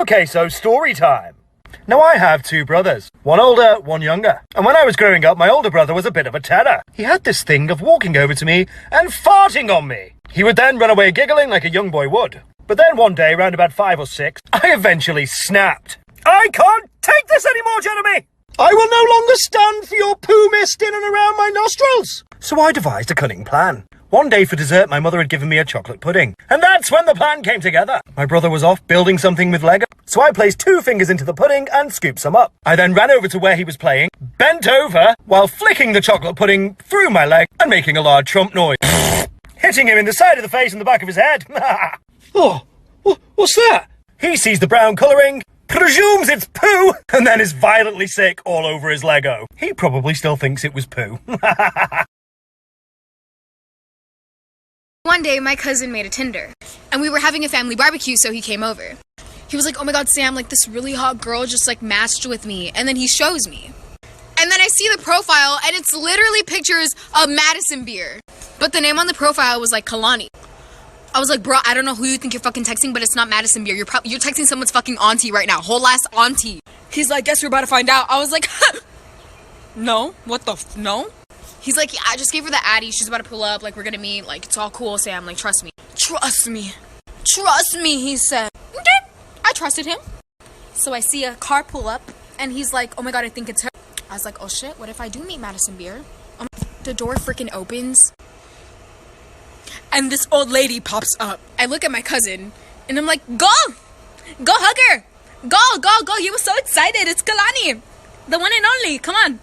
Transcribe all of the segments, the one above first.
Okay, so story time. Now I have two brothers, one older, one younger. And when I was growing up, my older brother was a bit of a terror. He had this thing of walking over to me and farting on me. He would then run away giggling like a young boy would. But then one day, round about 5 or 6, I eventually snapped. I can't take this anymore, Jeremy! I will no longer stand for your poo mist in and around my nostrils. So I devised a cunning plan. One day for dessert, my mother had given me a chocolate pudding. And that's when the plan came together. My brother was off building something with Lego. So I placed 2 fingers into the pudding and scooped some up. I then ran over to where he was playing, bent over while flicking the chocolate pudding through my leg and making a loud Trump noise. Hitting him in the side of the face and the back of his head. Oh, what's that? He sees the brown colouring, presumes it's poo, and then is violently sick all over his Lego. He probably still thinks it was poo. One day, my cousin made a Tinder, and we were having a family barbecue, so he came over. He was like, oh my god, Sam, like this really hot girl just like matched with me, and then he shows me. And then I see the profile, and it's literally pictures of Madison beer. But the name on the profile was like Kalani. I was like, bro, I don't know who you think you're fucking texting, but it's not Madison beer. You're texting someone's fucking auntie right now, whole ass auntie. He's like, guess we're about to find out. I was like, no, what the no? He's like, yeah, I just gave her the Addy. She's about to pull up. Like, we're gonna meet. Like, it's all cool, Sam. Like, trust me. Trust me. Trust me, he said. Okay. I trusted him. So I see a car pull up, and he's like, oh my god, I think it's her. I was like, oh shit, what if I do meet Madison Beer? The door freaking opens, and this old lady pops up. I look at my cousin, and I'm like, go! Go hug her! Go! You were so excited. It's Kalani. The one and only. Come on.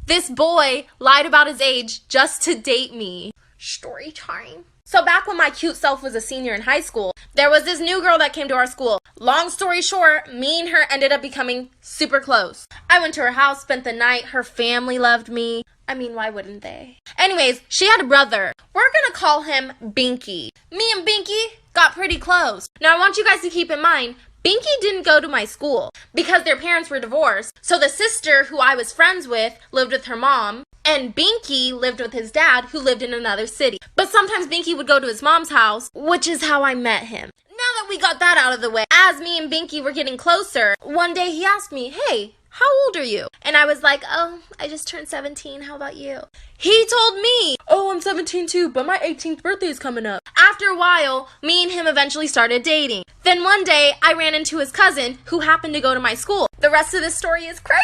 This boy lied about his age just to date me. Story time. So back when my cute self was a senior in high school, there was this new girl that came to our school. Long story short, me and her ended up becoming super close. I went to her house, spent the night. Her family loved me. I mean, why wouldn't they? Anyways, she had a brother. We're gonna call him Binky. Me and Binky got pretty close. Now I want you guys to keep in mind, Binky didn't go to my school because their parents were divorced. So the sister who I was friends with lived with her mom, and Binky lived with his dad who lived in another city. But sometimes Binky would go to his mom's house, which is how I met him. Now that we got that out of the way, as me and Binky were getting closer, one day he asked me, hey, how old are you? And I was like, oh, I just turned 17. How about you? He told me, oh, I'm 17 too, but my 18th birthday is coming up. After a while, me and him eventually started dating. Then one day, I ran into his cousin who happened to go to my school. The rest of this story is crazy.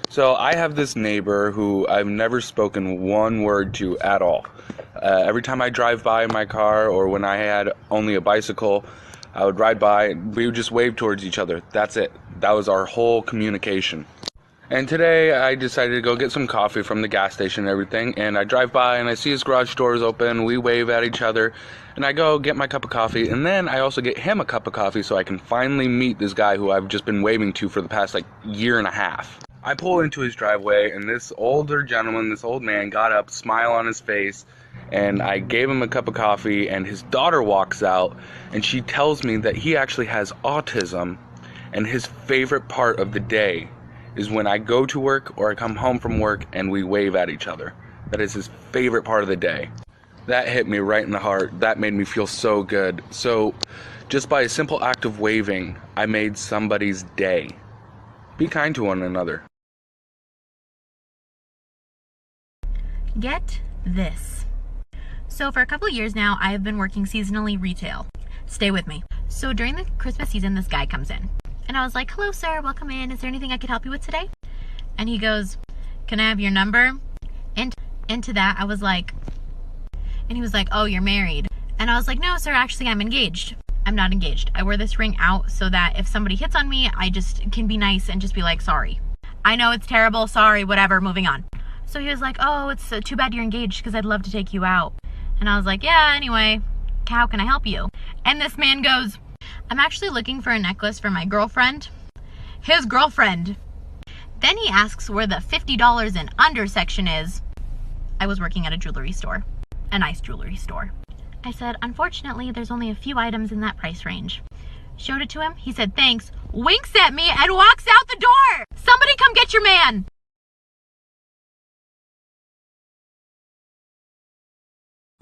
So I have this neighbor who I've never spoken one word to at all. Every time I drive by in my car, or when I had only a bicycle, I would ride by, we would just wave towards each other. That's it. That was our whole communication. And today I decided to go get some coffee from the gas station and everything, and I drive by and I see his garage doors open, we wave at each other, and I go get my cup of coffee, and then I also get him a cup of coffee so I can finally meet this guy who I've just been waving to for the past year and a half. I pull into his driveway, and this older gentleman, this old man, got up, smile on his face, and I gave him a cup of coffee, and his daughter walks out, and she tells me that he actually has autism, and his favorite part of the day is when I go to work or I come home from work and we wave at each other. That is his favorite part of the day. That hit me right in the heart. That made me feel so good. So just by a simple act of waving, I made somebody's day. Be kind to one another. Get this. So for a couple of years now, I have been working seasonally retail. Stay with me. So during the Christmas season, this guy comes in. And I was like, hello, sir, welcome in. Is there anything I could help you with today? And he goes, can I have your number? And into that, I was like, and he was like, oh, you're married. And I was like, no, sir, actually, I'm engaged. I'm not engaged. I wear this ring out so that if somebody hits on me, I just can be nice and just be like, sorry. I know it's terrible, sorry, whatever, moving on. So he was like, oh, it's too bad you're engaged because I'd love to take you out. And I was like, yeah, anyway, how can I help you? And this man goes, I'm actually looking for a necklace for my girlfriend. His girlfriend. Then he asks where the $50 and under section is. I was working at a jewelry store. A nice jewelry store. I said, unfortunately, there's only a few items in that price range. Showed it to him. He said, thanks, winks at me, and walks out the door. Somebody come get your man.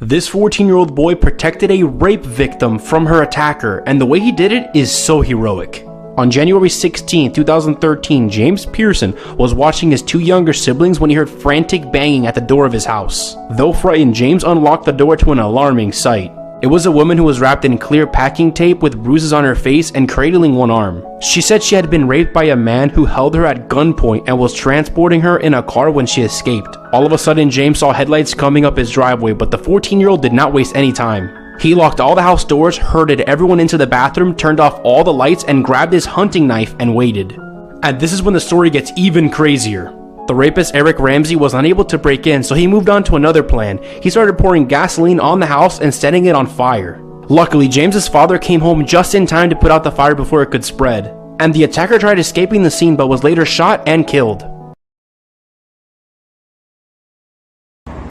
This 14-year-old boy protected a rape victim from her attacker, and the way he did it is so heroic. On January 16, 2013, James Pearson was watching his two younger siblings when he heard frantic banging at the door of his house. Though frightened, James unlocked the door to an alarming sight. It was a woman who was wrapped in clear packing tape with bruises on her face and cradling one arm. She said she had been raped by a man who held her at gunpoint and was transporting her in a car when she escaped. All of a sudden, James saw headlights coming up his driveway, but the 14-year-old did not waste any time. He locked all the house doors, herded everyone into the bathroom, turned off all the lights, and grabbed his hunting knife and waited. And this is when the story gets even crazier. The rapist Eric Ramsey was unable to break in, so he moved on to another plan. He started pouring gasoline on the house and setting it on fire. Luckily, James's father came home just in time to put out the fire before it could spread. And the attacker tried escaping the scene but was later shot and killed.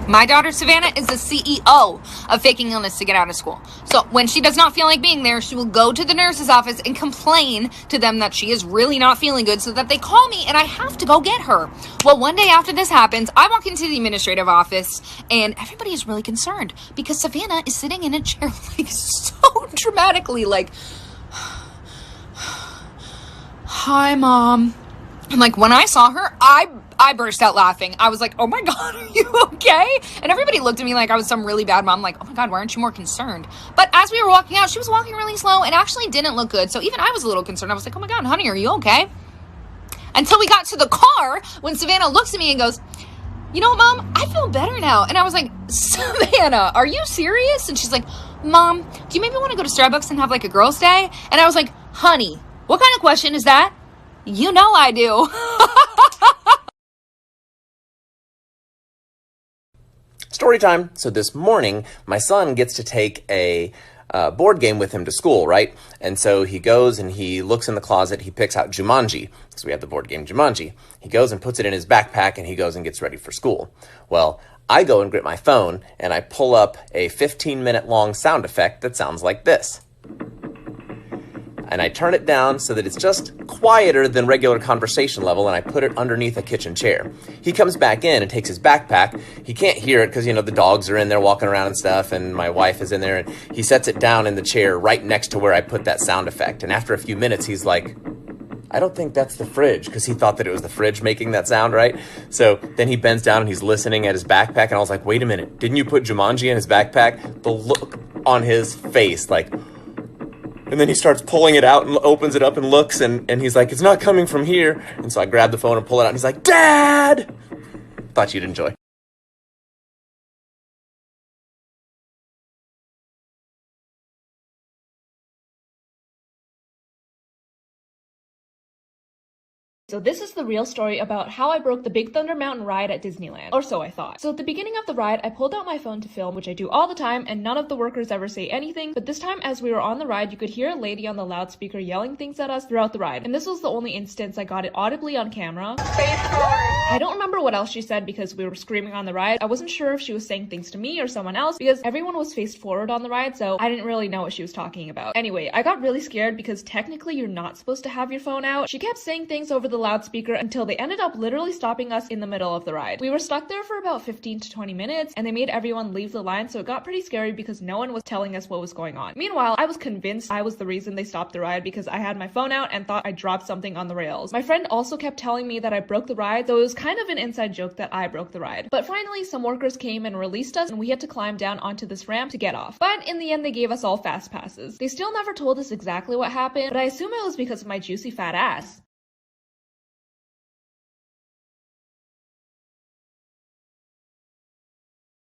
My daughter Savannah is the CEO of faking illness to get out of school. So when she does not feel like being there, she will go to the nurse's office and complain to them that she is really not feeling good so that they call me and I have to go get her. Well, one day after this happens, I walk into the administrative office and everybody is really concerned because Savannah is sitting in a chair like so dramatically like, hi, Mom. And like when I saw her, I burst out laughing. I was like, oh my God, are you okay? And everybody looked at me like I was some really bad mom. Like, oh my God, why aren't you more concerned? But as we were walking out, she was walking really slow and actually didn't look good. So even I was a little concerned. I was like, oh my God, honey, are you okay? Until we got to the car when Savannah looks at me and goes, you know what, Mom? I feel better now. And I was like, Savannah, are you serious? And she's like, Mom, do you maybe want to go to Starbucks and have like a girls' day? And I was like, honey, what kind of question is that? You know I do. Story time. So this morning, my son gets to take a board game with him to school, right? And so he goes and he looks in the closet. He picks out Jumanji, because we have the board game Jumanji. He goes and puts it in his backpack, and he goes and gets ready for school. Well, I go and grab my phone, and I pull up a 15-minute long sound effect that sounds like this. And I turn it down so that it's just quieter than regular conversation level, and I put it underneath a kitchen chair. He comes back in and takes his backpack. He can't hear it because, you know, the dogs are in there walking around and stuff, and my wife is in there, and he sets it down in the chair right next to where I put that sound effect. And after a few minutes, he's like, I don't think that's the fridge, because he thought that it was the fridge making that sound, right? So then he bends down and he's listening at his backpack, and I was like, wait a minute, didn't you put Jumanji in his backpack? The look on his face, like... And then he starts pulling it out and opens it up and looks, and he's like, it's not coming from here. And so I grab the phone and pull it out, and he's like, Dad! Thought you'd enjoy. So this is the real story about how I broke the Big Thunder Mountain ride at Disneyland, or so I thought. So at the beginning of the ride, I pulled out my phone to film, which I do all the time, and none of the workers ever say anything, but this time as we were on the ride, you could hear a lady on the loudspeaker yelling things at us throughout the ride, and this was the only instance I got it audibly on camera. I don't remember what else she said because we were screaming on the ride. I wasn't sure if she was saying things to me or someone else because everyone was faced forward on the ride, so I didn't really know what she was talking about. Anyway, I got really scared because technically you're not supposed to have your phone out. She kept saying things over the loudspeaker until they ended up literally stopping us in the middle of the ride. We were stuck there for about 15 to 20 minutes and they made everyone leave the line, so it got pretty scary because no one was telling us what was going on. Meanwhile, I was convinced I was the reason they stopped the ride because I had my phone out and thought I dropped something on the rails. My friend also kept telling me that I broke the ride, so it was kind of an inside joke that I broke the ride. But finally, some workers came and released us and we had to climb down onto this ramp to get off. But in the end, they gave us all fast passes. They still never told us exactly what happened, but I assume it was because of my juicy fat ass.